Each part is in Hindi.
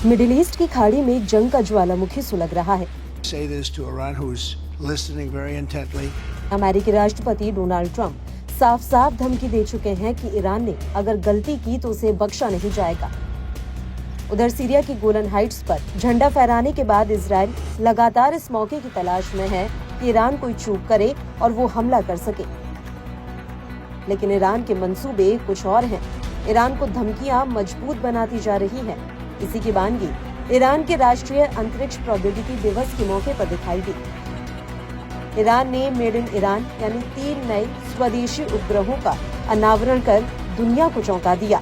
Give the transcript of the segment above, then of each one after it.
मिडिल ईस्ट की खाड़ी में जंग का ज्वालामुखी सुलग रहा है। Say this to Iran, who's listening very intently. अमेरिकी राष्ट्रपति डोनाल्ड ट्रंप साफ साफ धमकी दे चुके हैं कि ईरान ने अगर गलती की तो उसे बख्शा नहीं जाएगा। उधर सीरिया की गोलन हाइट्स पर झंडा फहराने के बाद इजराइल लगातार इस मौके की तलाश में है कि ईरान कोई चूक करे और वो हमला कर सके, लेकिन ईरान के मंसूबे कुछ और हैं। ईरान को धमकियां मजबूत बनाती जा रही हैं। इसी की बानगी ईरान के राष्ट्रीय अंतरिक्ष प्रौद्योगिकी दिवस के मौके पर दिखाई दी। ईरान ने मेड इन ईरान यानी 3 नए स्वदेशी उपग्रहों का अनावरण कर दुनिया को चौंका दिया।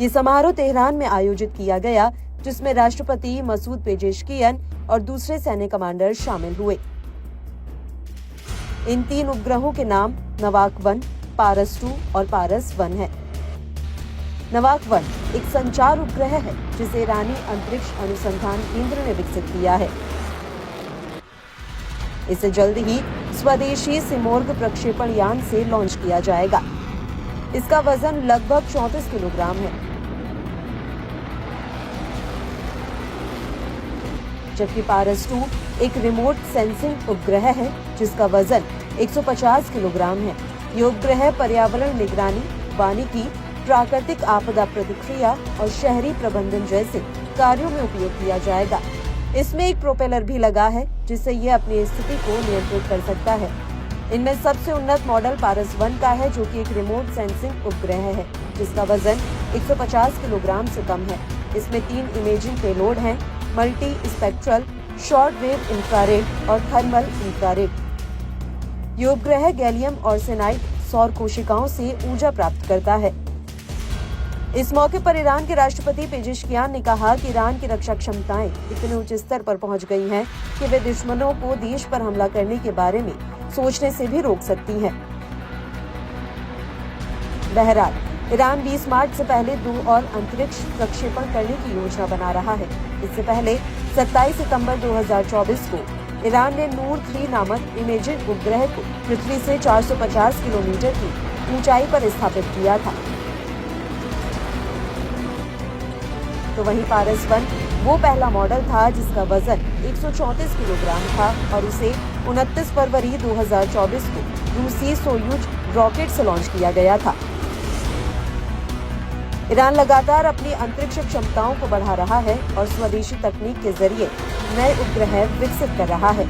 ये समारोह तेहरान में आयोजित किया गया, जिसमें राष्ट्रपति मसूद पेजेशकियन और दूसरे सैन्य कमांडर शामिल हुए। इन 3 उपग्रहों के नाम नवाक 1, पारस 2 और पारस 1 है। नवाक 1 एक संचार उपग्रह है जिसे ईरानी अंतरिक्ष अनुसंधान केंद्र ने विकसित किया है। इसे जल्द ही स्वदेशी सिमोर्ग प्रक्षेपण यान से लॉन्च किया जाएगा। इसका वजन लगभग 34 किलोग्राम है, जबकि पारस 2 एक रिमोट सेंसिंग उपग्रह है जिसका वजन 150 किलोग्राम है। ये उपग्रह पर्यावरण निगरानी, वानिकी, प्राकृतिक आपदा प्रतिक्रिया और शहरी प्रबंधन जैसे कार्यों में उपयोग किया जाएगा। इसमें एक प्रोपेलर भी लगा है जिससे ये अपनी स्थिति को नियंत्रित कर सकता है। इनमें सबसे उन्नत मॉडल पारस 1 का है, जो कि एक रिमोट सेंसिंग उपग्रह है जिसका वजन 150 किलोग्राम से कम है। इसमें 3 इमेजिंग पेलोड हैं: multi spectral, short wave infrared और थर्मल इंफ्रारेड। ये उपग्रह गैलियम आर्सेनाइड सौर कोशिकाओं से ऊर्जा प्राप्त करता है। इस मौके पर ईरान के राष्ट्रपति पेजेशकियान ने कहा कि ईरान की रक्षा क्षमताएं इतने ऊंचे स्तर पर पहुंच गई हैं कि वे दुश्मनों को देश पर हमला करने के बारे में सोचने से भी रोक सकती हैं। बहरहाल ईरान 20 मार्च से पहले 2 और अंतरिक्ष प्रक्षेपण करने की योजना बना रहा है। इससे पहले 27 सितंबर 2024 को ईरान ने नूर 3 नामक इमेजिंग उपग्रह को पृथ्वी से 450 किलोमीटर की ऊंचाई पर स्थापित किया था। तो वहीं पारस 1 वो पहला मॉडल था जिसका वजन 134 किलोग्राम था और उसे 29 फरवरी 2024 को रूसी सोयूज रॉकेट से लॉन्च किया गया था। ईरान लगातार अपनी अंतरिक्ष क्षमताओं को बढ़ा रहा है और स्वदेशी तकनीक के जरिए नए उपग्रह विकसित कर रहा है।